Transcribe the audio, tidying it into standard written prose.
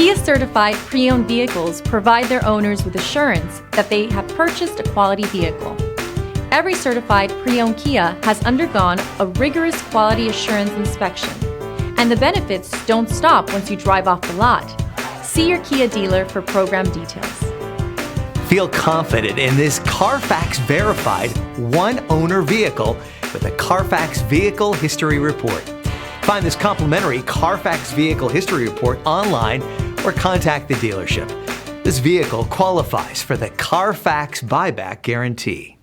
Kia certified pre-owned vehicles provide their owners with assurance that they have purchased a quality vehicle. Every certified pre-owned Kia has undergone a rigorous quality assurance inspection, and the benefits don't stop once you drive off the lot. See your Kia dealer for program details. Feel confident in this Carfax verified one-owner vehicle with a Carfax Vehicle History Report. Find this complimentary Carfax Vehicle History Report online or contact the dealership. This vehicle qualifies for the Carfax Buyback Guarantee.